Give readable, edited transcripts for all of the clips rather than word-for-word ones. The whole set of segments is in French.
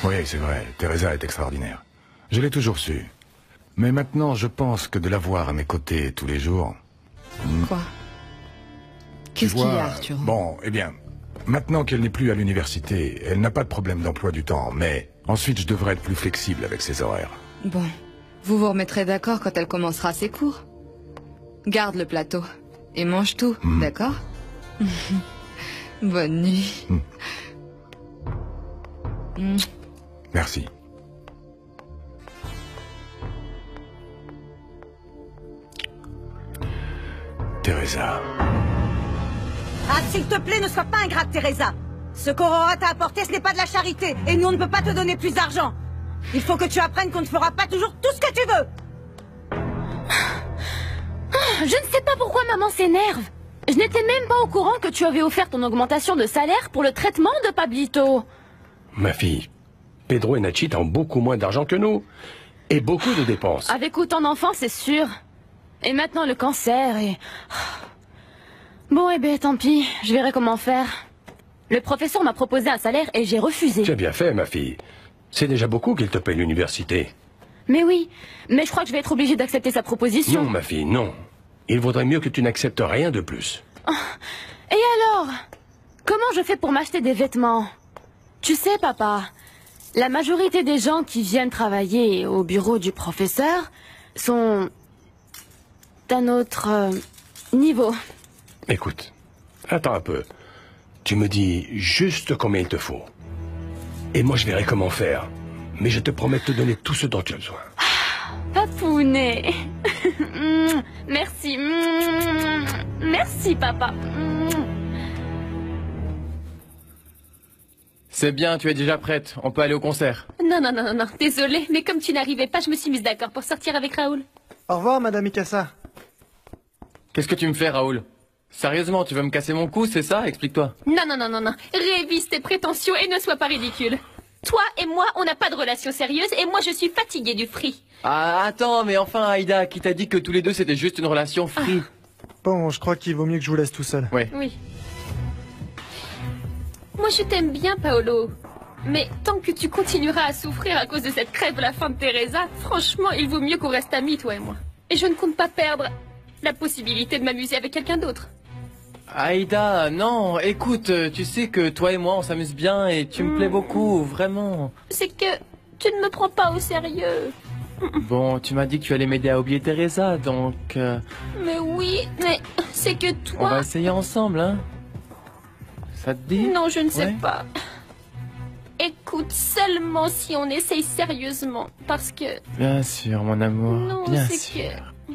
Oui, c'est vrai, Teresa est extraordinaire. Je l'ai toujours su. Mais maintenant, je pense que de la voir à mes côtés tous les jours... Quoi? Qu'est-ce qu'il y a, Arturo? Bon, eh bien, maintenant qu'elle n'est plus à l'université, elle n'a pas de problème d'emploi du temps, mais ensuite je devrais être plus flexible avec ses horaires. Bon, vous vous remettrez d'accord quand elle commencera ses cours. Garde le plateau et mange tout, d'accord? Bonne nuit. Merci. Teresa. Ah, s'il te plaît, ne sois pas ingrate, Teresa. Ce qu'Aurora t'a apporté, ce n'est pas de la charité. Et nous, on ne peut pas te donner plus d'argent. Il faut que tu apprennes qu'on ne fera pas toujours tout ce que tu veux. Je ne sais pas pourquoi maman s'énerve. Je n'étais même pas au courant que tu avais offert ton augmentation de salaire pour le traitement de Pablito. Ma fille, Pedro et Nachita ont beaucoup moins d'argent que nous. Et beaucoup de dépenses. Avec autant d'enfants, c'est sûr. Et maintenant le cancer et... Bon, eh ben, tant pis, je verrai comment faire. Le professeur m'a proposé un salaire et j'ai refusé. Tu as bien fait, ma fille. C'est déjà beaucoup qu'il te paye l'université. Mais oui, mais je crois que je vais être obligée d'accepter sa proposition. Non, ma fille, non. Il vaudrait mieux que tu n'acceptes rien de plus. Et alors? Comment je fais pour m'acheter des vêtements? Tu sais, papa, la majorité des gens qui viennent travailler au bureau du professeur sont d'un autre niveau. Écoute, attends un peu. Tu me dis juste combien il te faut. Et moi, je verrai comment faire. Mais je te promets de te donner tout ce dont tu as besoin. Papounet. Merci. Merci, papa. C'est bien, tu es déjà prête. On peut aller au concert. Non. Désolée, mais comme tu n'arrivais pas, je me suis mise d'accord pour sortir avec Raoul. Au revoir, Madame Mikasa. Qu'est-ce que tu me fais, Raoul? Sérieusement, tu veux me casser mon cou, c'est ça? Explique-toi. Non. Révise tes prétentions et ne sois pas ridicule. Toi et moi, on n'a pas de relation sérieuse et moi, je suis fatiguée du free. Ah, attends, mais enfin, Aïda, qui t'a dit que tous les deux, c'était juste une relation free? Bon, je crois qu'il vaut mieux que je vous laisse tout seul. Ouais. Oui. Moi, je t'aime bien, Paolo. Mais tant que tu continueras à souffrir à cause de cette crève la fin de Teresa, franchement, il vaut mieux qu'on reste amis, toi et moi. Et je ne compte pas perdre la possibilité de m'amuser avec quelqu'un d'autre. Aïda, non, écoute, tu sais que toi et moi, on s'amuse bien et tu me plais beaucoup, vraiment. C'est que tu ne me prends pas au sérieux. Bon, tu m'as dit que tu allais m'aider à oublier Teresa, donc... Mais oui, mais c'est que toi... On va essayer ensemble, hein? Ça te dit? Non, je ne sais pas. Écoute, seulement si on essaye sérieusement, parce que... Bien sûr, mon amour, non, bien c'est sûr. que...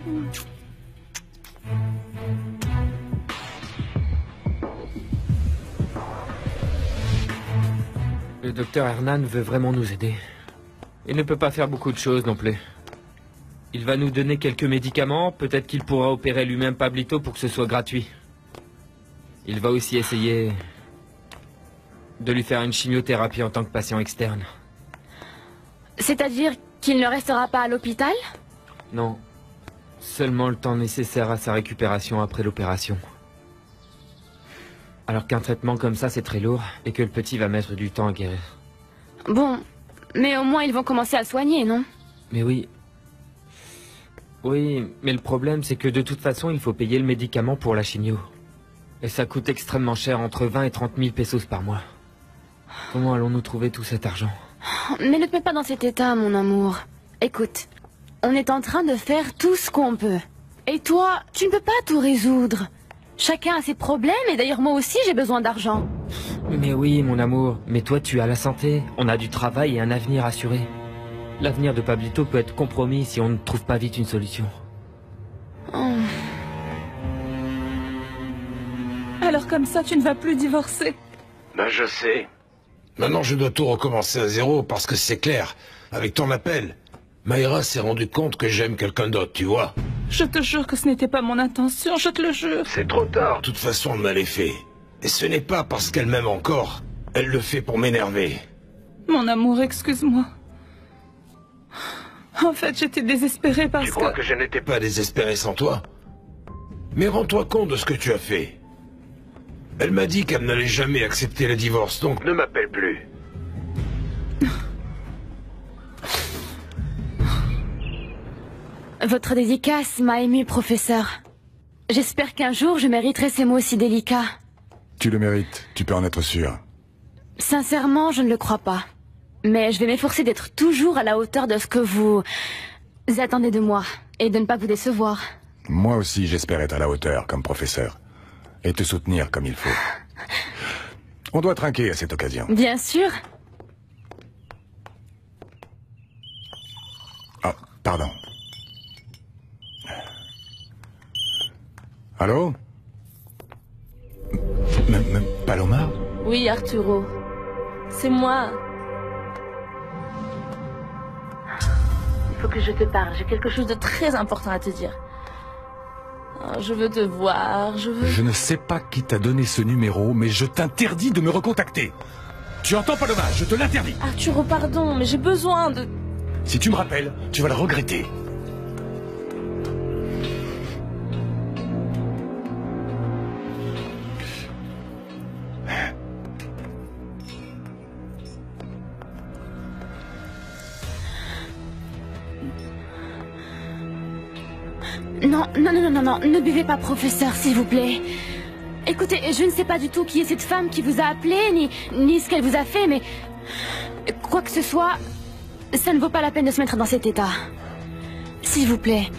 Le docteur Hernan veut vraiment nous aider. Il ne peut pas faire beaucoup de choses non plus. Il va nous donner quelques médicaments, peut-être qu'il pourra opérer lui-même Pablito pour que ce soit gratuit. Il va aussi essayer de lui faire une chimiothérapie en tant que patient externe. C'est-à-dire qu'il ne restera pas à l'hôpital? Non, seulement le temps nécessaire à sa récupération après l'opération. Alors qu'un traitement comme ça, c'est très lourd, et que le petit va mettre du temps à guérir. Bon, mais au moins ils vont commencer à le soigner, non? Mais oui. Oui, mais le problème, c'est que de toute façon, il faut payer le médicament pour la chimio. Et ça coûte extrêmement cher, entre 20 et 30 000 pesos par mois. Comment allons-nous trouver tout cet argent? Mais ne te mets pas dans cet état, mon amour. Écoute, on est en train de faire tout ce qu'on peut. Et toi, tu ne peux pas tout résoudre. Chacun a ses problèmes, et d'ailleurs moi aussi j'ai besoin d'argent. Mais oui, mon amour, mais toi tu as la santé, on a du travail et un avenir assuré. L'avenir de Pablito peut être compromis si on ne trouve pas vite une solution. Oh. Alors comme ça, tu ne vas plus divorcer? Ben je sais. Maintenant je dois tout recommencer à zéro parce que c'est clair. Avec ton appel, Mayra s'est rendu compte que j'aime quelqu'un d'autre, tu vois. Je te jure que ce n'était pas mon intention, je te le jure. C'est trop tard. De toute façon, elle m'a les fait. Et ce n'est pas parce qu'elle m'aime encore. Elle le fait pour m'énerver. Mon amour, excuse-moi. En fait, j'étais désespérée parce que... Tu crois que je n'étais pas désespéré sans toi? Mais rends-toi compte de ce que tu as fait. Elle m'a dit qu'elle n'allait jamais accepter le divorce, donc ne m'appelle plus. Votre dédicace m'a ému, professeur. J'espère qu'un jour je mériterai ces mots si délicats. Tu le mérites, tu peux en être sûr. Sincèrement, je ne le crois pas. Mais je vais m'efforcer d'être toujours à la hauteur de ce que vous attendez de moi, et de ne pas vous décevoir. Moi aussi, j'espère être à la hauteur comme professeur, et te soutenir comme il faut. On doit trinquer à cette occasion. Bien sûr. Oh, pardon. Allô? Paloma? Oui, Arturo. C'est moi. Il faut que je te parle. J'ai quelque chose de très important à te dire. Oh, je veux te voir, Je ne sais pas qui t'a donné ce numéro, mais je t'interdis de me recontacter. Tu entends, Paloma? Je te l'interdis. Arturo, pardon, mais j'ai besoin de... Si tu me rappelles, tu vas le regretter. Non, ne buvez pas, professeur, s'il vous plaît. Écoutez, je ne sais pas du tout qui est cette femme qui vous a appelé, ni ce qu'elle vous a fait, mais... Quoi que ce soit, ça ne vaut pas la peine de se mettre dans cet état. S'il vous plaît,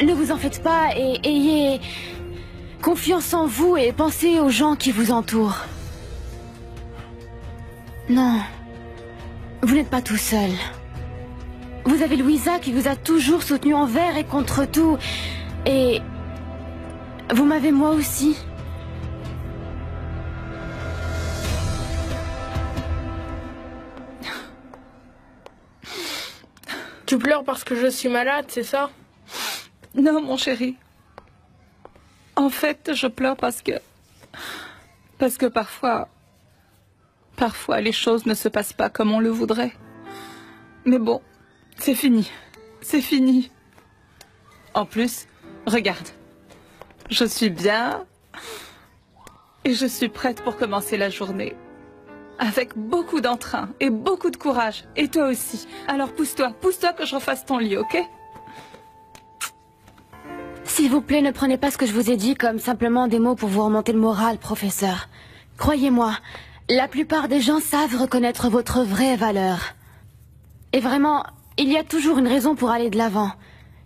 ne vous en faites pas et ayez confiance en vous et pensez aux gens qui vous entourent. Non, vous n'êtes pas tout seul. Vous avez Louisa qui vous a toujours soutenu envers et contre tout. Et vous m'avez moi aussi. Tu pleures parce que je suis malade, c'est ça? Non, mon chéri. En fait, je pleure parce que parfois les choses ne se passent pas comme on le voudrait. Mais bon, c'est fini. C'est fini. En plus, regarde. Je suis bien et je suis prête pour commencer la journée. Avec beaucoup d'entrain et beaucoup de courage. Et toi aussi. Alors pousse-toi que je refasse ton lit, ok? S'il vous plaît, ne prenez pas ce que je vous ai dit comme simplement des mots pour vous remonter le moral, professeur. Croyez-moi, la plupart des gens savent reconnaître votre vraie valeur. Et vraiment, il y a toujours une raison pour aller de l'avant.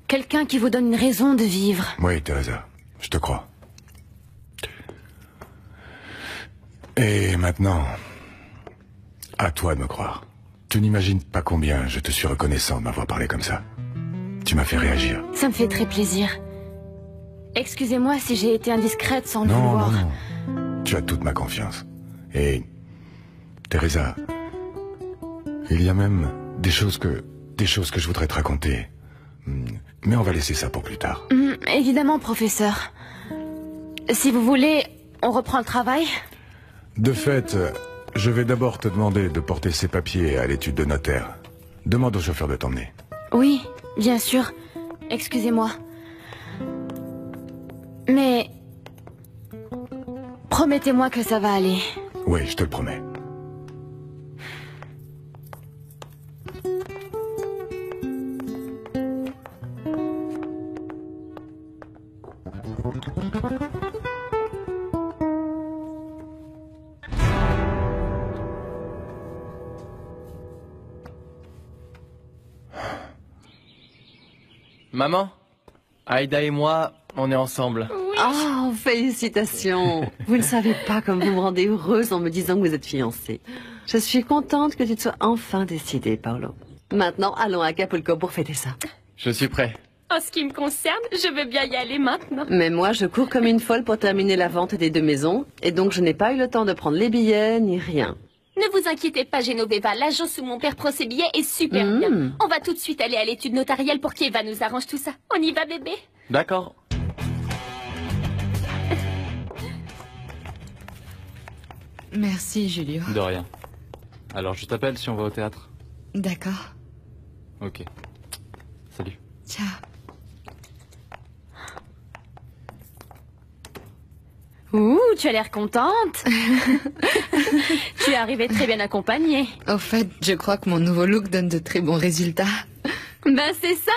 Quelqu'un qui vous donne une raison de vivre. Oui, Teresa, je te crois. Et maintenant, à toi de me croire. Tu n'imagines pas combien je te suis reconnaissant de m'avoir parlé comme ça. Tu m'as fait réagir. Ça me fait très plaisir. Excusez-moi si j'ai été indiscrète sans le vouloir. Non. Tu as toute ma confiance. Et, Teresa, il y a même des choses que je voudrais te raconter. Mais on va laisser ça pour plus tard. Évidemment, professeur. Si vous voulez, on reprend le travail? De fait, je vais d'abord te demander de porter ces papiers à l'étude de notaire. Demande au chauffeur de t'emmener. Oui, bien sûr. Excusez-moi. Mais... promettez-moi que ça va aller. Oui, je te le promets. Maman, Aïda et moi, on est ensemble. Oh, félicitations. Vous ne savez pas comme vous me rendez heureuse en me disant que vous êtes fiancée. Je suis contente que tu te sois enfin décidée, Paolo. Maintenant, allons à Acapulco pour fêter ça. Je suis prêt. En ce qui me concerne, je veux bien y aller maintenant. Mais moi, je cours comme une folle pour terminer la vente des 2 maisons, et donc je n'ai pas eu le temps de prendre les billets ni rien. Ne vous inquiétez pas, Genoveva, l'agence où mon père prend ses billets est super bien. On va tout de suite aller à l'étude notariale pour qu'Eva nous arrange tout ça. On y va, bébé? D'accord. Merci, Julio. De rien. Alors je t'appelle si on va au théâtre. D'accord. Ok. Salut. Ciao. Ouh, tu as l'air contente. Tu es arrivée très bien accompagnée. Au fait, je crois que mon nouveau look donne de très bons résultats. Ben c'est ça.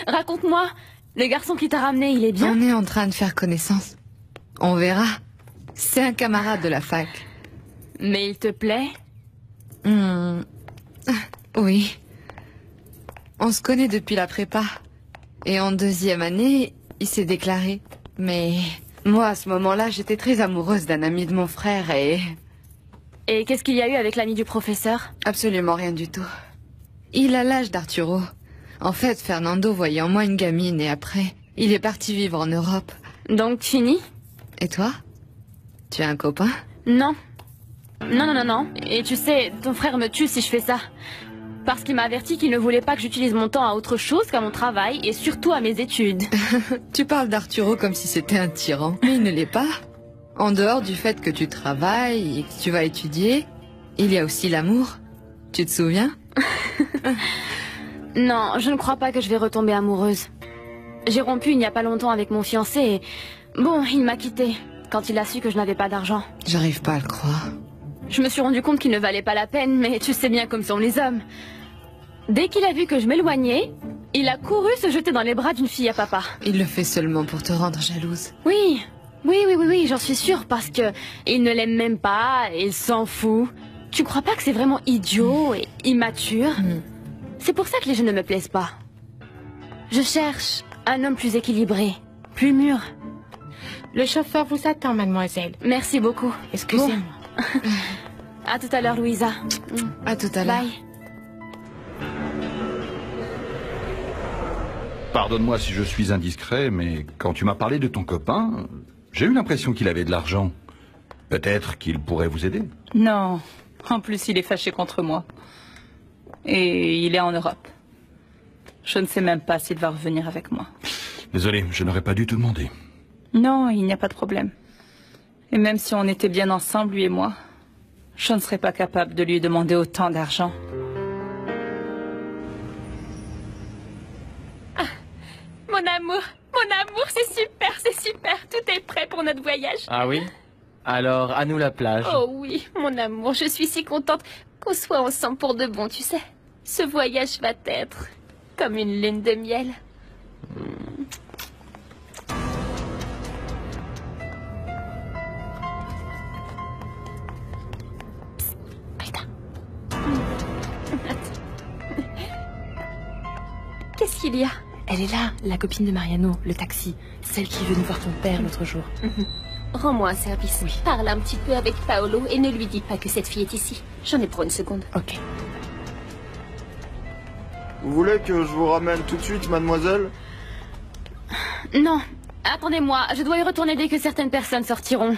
Raconte-moi. Le garçon qui t'a ramené, il est bien? On est en train de faire connaissance. On verra. C'est un camarade de la fac. Mais il te plaît? Oui. On se connaît depuis la prépa. Et en deuxième année, il s'est déclaré. Mais moi, à ce moment-là, j'étais très amoureuse d'un ami de mon frère et... Et qu'est-ce qu'il y a eu avec l'ami du professeur? Absolument rien du tout. Il a l'âge d'Arturo. En fait, Fernando voyait en moi une gamine et après, il est parti vivre en Europe. Donc fini? Et toi? Tu as un copain? Non. Non. Et tu sais, ton frère me tue si je fais ça. Parce qu'il m'a averti qu'il ne voulait pas que j'utilise mon temps à autre chose qu'à mon travail et surtout à mes études. Tu parles d'Arturo comme si c'était un tyran. Mais il ne l'est pas. En dehors du fait que tu travailles et que tu vas étudier, il y a aussi l'amour. Tu te souviens? Non, je ne crois pas que je vais retomber amoureuse. J'ai rompu il n'y a pas longtemps avec mon fiancé et... Bon, il m'a quittée quand il a su que je n'avais pas d'argent. J'arrive pas à le croire. Je me suis rendu compte qu'il ne valait pas la peine, mais tu sais bien comme sont les hommes. Dès qu'il a vu que je m'éloignais, il a couru se jeter dans les bras d'une fille à papa. Il le fait seulement pour te rendre jalouse. Oui, j'en suis sûre, parce que il ne l'aime même pas, et il s'en fout. Tu crois pas que c'est vraiment idiot et immature? C'est pour ça que les jeunes ne me plaisent pas. Je cherche un homme plus équilibré, plus mûr. Le chauffeur vous attend, mademoiselle. Merci beaucoup. Excusez-moi. Bon. À tout à l'heure, Louisa. À tout à l'heure. Bye. Pardonne-moi si je suis indiscret, mais quand tu m'as parlé de ton copain, j'ai eu l'impression qu'il avait de l'argent. Peut-être qu'il pourrait vous aider. Non. En plus, il est fâché contre moi. Et il est en Europe. Je ne sais même pas s'il va revenir avec moi. Désolé, je n'aurais pas dû te demander. Non, il n'y a pas de problème. Et même si on était bien ensemble, lui et moi, je ne serais pas capable de lui demander autant d'argent. Ah, mon amour, c'est super, tout est prêt pour notre voyage. Ah oui? Alors, à nous la plage. Oh oui, mon amour, je suis si contente qu'on soit ensemble pour de bon, tu sais. Ce voyage va être comme une lune de miel. Qu'est-ce qu'il y a? Elle est là, la copine de Mariano, le taxi. Celle qui est venue voir ton père l'autre jour. Rends-moi un service. Oui. Parle un petit peu avec Paolo et ne lui dis pas que cette fille est ici. J'en ai pour une seconde. Ok. Vous voulez que je vous ramène tout de suite, mademoiselle? Non. Attendez-moi, je dois y retourner dès que certaines personnes sortiront.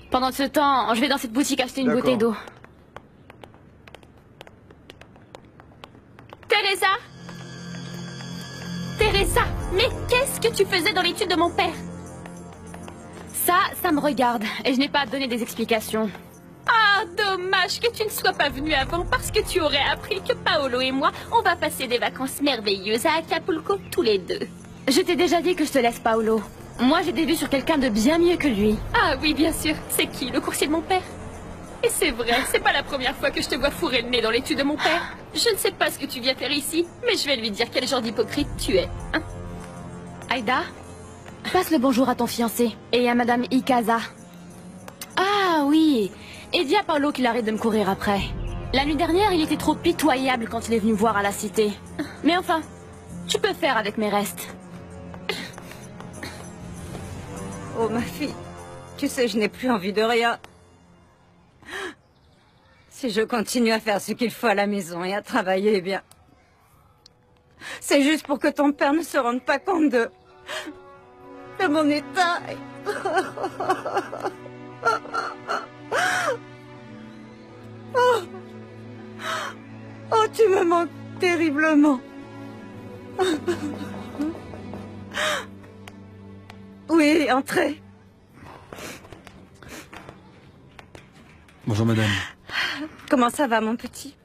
Pendant ce temps, je vais dans cette boutique acheter une bouteille d'eau. Teresa, mais qu'est-ce que tu faisais dans l'étude de mon père? Ça me regarde, et je n'ai pas à te donner des explications. Ah, dommage que tu ne sois pas venu avant, parce que tu aurais appris que Paolo et moi, on va passer des vacances merveilleuses à Acapulco tous les deux. Je t'ai déjà dit que je te laisse Paolo. Moi, j'ai des vues sur quelqu'un de bien mieux que lui. Ah oui, bien sûr. C'est qui, le coursier de mon père? Et c'est vrai, c'est pas la première fois que je te vois fourrer le nez dans l'étude de mon père. Je ne sais pas ce que tu viens faire ici, mais je vais lui dire quel genre d'hypocrite tu es. Hein? Aïda, passe le bonjour à ton fiancé et à Madame Ikaza. Ah oui, et dis à Paolo qu'il arrête de me courir après. La nuit dernière, il était trop pitoyable quand il est venu me voir à la cité. Mais enfin, tu peux faire avec mes restes. Oh ma fille, tu sais, je n'ai plus envie de rien. Si je continue à faire ce qu'il faut à la maison et à travailler, eh bien... C'est juste pour que ton père ne se rende pas compte de mon état. Oh, tu me manques terriblement. Oui, entrez. Bonjour madame. Comment ça va, mon petit?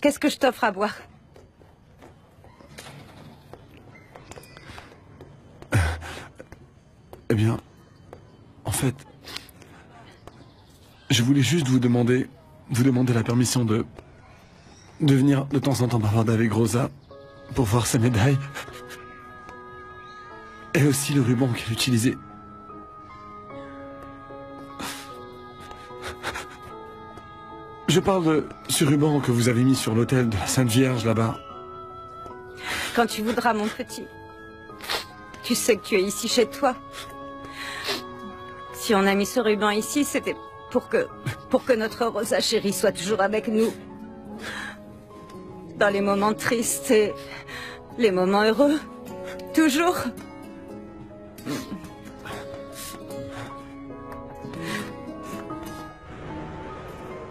Qu'est-ce que je t'offre à boire? Eh bien, en fait, je voulais juste vous demander la permission de venir de temps en temps bavarder avec Rosa, pour voir sa médaille. Et aussi le ruban qu'elle utilisait. Je parle de ce ruban que vous avez mis sur l'autel de la Sainte Vierge là-bas. Quand tu voudras, mon petit. Tu sais que tu es ici chez toi. Si on a mis ce ruban ici, c'était pour que notre Rosa chérie soit toujours avec nous. Dans les moments tristes et les moments heureux. Toujours.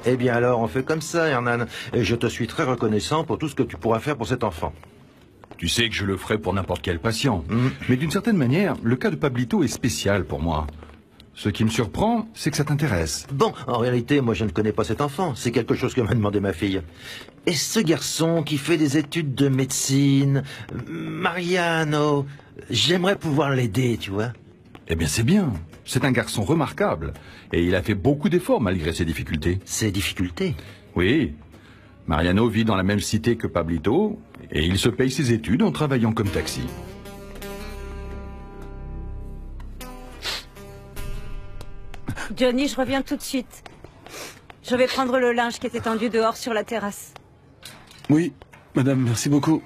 Eh bien alors, on fait comme ça, Hernan. Et je te suis très reconnaissant pour tout ce que tu pourras faire pour cet enfant. Tu sais que je le ferai pour n'importe quel patient. Mais d'une certaine manière, le cas de Pablito est spécial pour moi. Ce qui me surprend, c'est que ça t'intéresse. Bon, en réalité, moi je ne connais pas cet enfant. C'est quelque chose que m'a demandé ma fille. Et ce garçon qui fait des études de médecine, Mariano, j'aimerais pouvoir l'aider, tu vois. Eh bien c'est bien. C'est un garçon remarquable. Et il a fait beaucoup d'efforts malgré ses difficultés. Ses difficultés? Oui. Mariano vit dans la même cité que Pablito, et il se paye ses études en travaillant comme taxi. Johnny, je reviens tout de suite. Je vais prendre le linge qui est étendu dehors sur la terrasse. Oui, madame, merci beaucoup.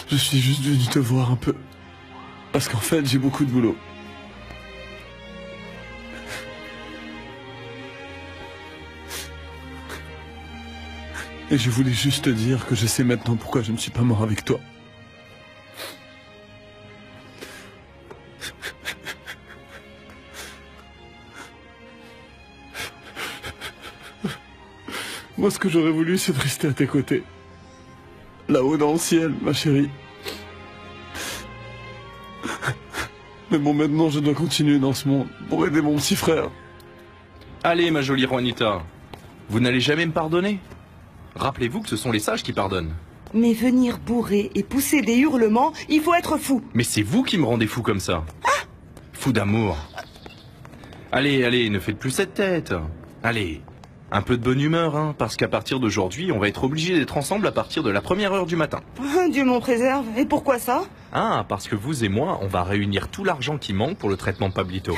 Je suis juste venu te voir un peu. Parce qu'en fait, j'ai beaucoup de boulot. Et je voulais juste te dire que je sais maintenant pourquoi je ne suis pas mort avec toi. Moi, ce que j'aurais voulu, c'est de rester à tes côtés. Là-haut dans le ciel, ma chérie. Mais bon, maintenant, je dois continuer dans ce monde pour aider mon petit frère. Allez, ma jolie Juanita. Vous n'allez jamais me pardonner? Rappelez-vous que ce sont les sages qui pardonnent. Mais venir bourrer et pousser des hurlements, il faut être fou. Mais c'est vous qui me rendez fou comme ça. Fou d'amour. Allez, allez, ne faites plus cette tête. Allez, un peu de bonne humeur, hein, parce qu'à partir d'aujourd'hui, on va être obligés d'être ensemble à partir de la 1re heure du matin. Dieu m'en préserve. Et pourquoi ça? Ah, parce que vous et moi, on va réunir tout l'argent qui manque pour le traitement de Pablito.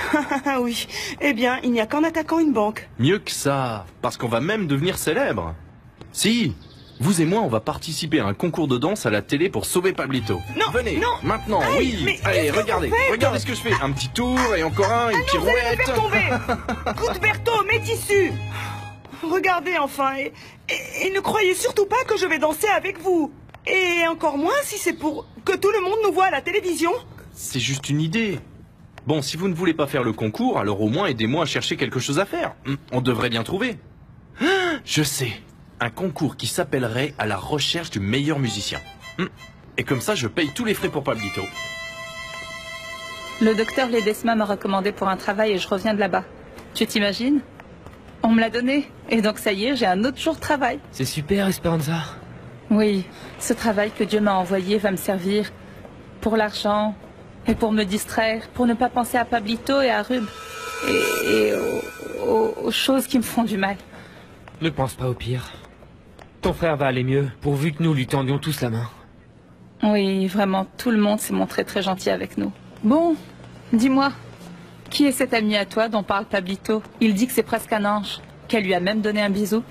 Oui. Eh bien, il n'y a qu'en attaquant une banque. Mieux que ça, parce qu'on va même devenir célèbre. Si, vous et moi, on va participer à un concours de danse à la télé pour sauver Pablito. Non, venez, non. maintenant, Aïe, oui. mais Allez, qu'est-ce regardez ce que je fais. Un petit tour et encore un, une non, vous allez me pirouette. faire tomber. Roberto, mes tissus. Regardez enfin, et ne croyez surtout pas que je vais danser avec vous. Et encore moins si c'est pour que tout le monde nous voit à la télévision. C'est juste une idée. Bon, si vous ne voulez pas faire le concours, alors au moins aidez-moi à chercher quelque chose à faire. On devrait bien trouver. Je sais. Un concours qui s'appellerait à la recherche du meilleur musicien. Et comme ça, je paye tous les frais pour Pablito. Le docteur Ledesma m'a recommandé pour un travail et je reviens de là-bas. Tu t'imagines? On me l'a donné. Et donc ça y est, j'ai un autre jour de travail. C'est super, Esperanza. Oui, ce travail que Dieu m'a envoyé va me servir pour l'argent et pour me distraire, pour ne pas penser à Pablito et à Rube et aux choses qui me font du mal. Ne pense pas au pire. Ton frère va aller mieux, pourvu que nous lui tendions tous la main. Oui, vraiment, tout le monde s'est montré très gentil avec nous. Bon, dis-moi, qui est cet ami à toi dont parle Pablito? Il dit que c'est presque un ange, qu'elle lui a même donné un bisou.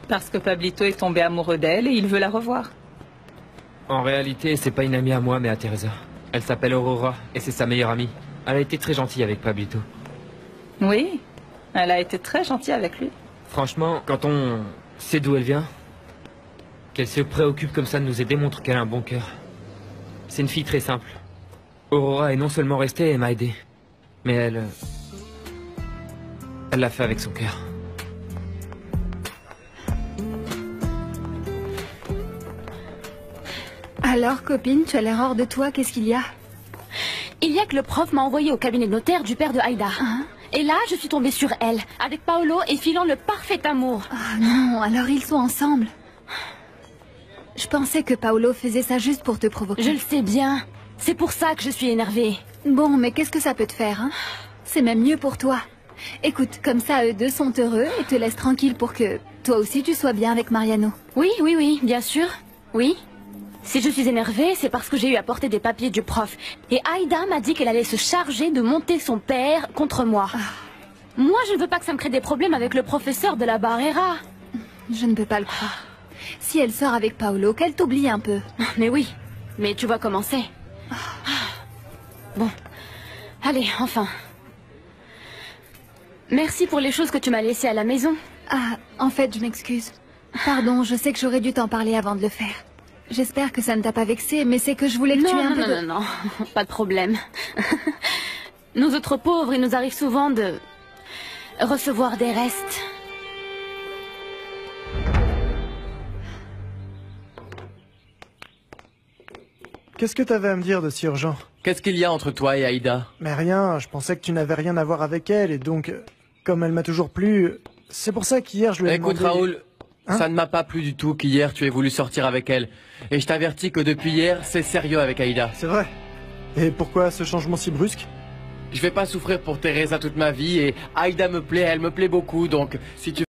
Parce que Pablito est tombé amoureux d'elle et il veut la revoir. En réalité, c'est pas une amie à moi, mais à Teresa. Elle s'appelle Aurora, et c'est sa meilleure amie. Elle a été très gentille avec Pablito. Oui, elle a été très gentille avec lui. Franchement, quand on sait d'où elle vient, qu'elle se préoccupe comme ça de nous aider montre qu'elle a un bon cœur. C'est une fille très simple. Aurora est non seulement restée et m'a aidé, mais elle l'a fait avec son cœur. Alors, copine, tu as l'air hors de toi, qu'est-ce qu'il y a? Il y a que le prof m'a envoyé au cabinet de notaire du père de Aïda. Et là, je suis tombée sur elle, avec Paolo et filant le parfait amour. Oh non, alors ils sont ensemble. Je pensais que Paolo faisait ça juste pour te provoquer. Je le sais bien. C'est pour ça que je suis énervée. Bon, mais qu'est-ce que ça peut te faire, hein? C'est même mieux pour toi. Écoute, comme ça, eux deux sont heureux et te laissent tranquille pour que toi aussi tu sois bien avec Mariano. Oui, bien sûr. Oui. Si je suis énervée, c'est parce que j'ai eu à porter des papiers du prof. Et Aïda m'a dit qu'elle allait se charger de monter son père contre moi. Moi, je ne veux pas que ça me crée des problèmes avec le professeur de la Barrera. Je ne peux pas le croire. Si elle sort avec Paolo, qu'elle t'oublie un peu. Mais oui, mais tu vois comment c'est. Bon, allez, enfin. Merci pour les choses que tu m'as laissées à la maison. Ah, en fait, je m'excuse. Pardon, je sais que j'aurais dû t'en parler avant de le faire. J'espère que ça ne t'a pas vexé, mais c'est que je voulais que tu aies un peu de... Non, pas de problème. Nous autres pauvres, il nous arrive souvent de recevoir des restes. Qu'est-ce que t'avais à me dire de si urgent? Qu'est-ce qu'il y a entre toi et Aïda? Mais rien, je pensais que tu n'avais rien à voir avec elle, et donc, comme elle m'a toujours plu, c'est pour ça qu'hier je lui ai demandé... Écoute Raoul, ça ne m'a pas plu du tout qu'hier tu aies voulu sortir avec elle. Et je t'avertis que depuis hier, c'est sérieux avec Aïda. C'est vrai. Et pourquoi ce changement si brusque? Je vais pas souffrir pour Teresa toute ma vie, et Aïda me plaît, elle me plaît beaucoup, donc si tu...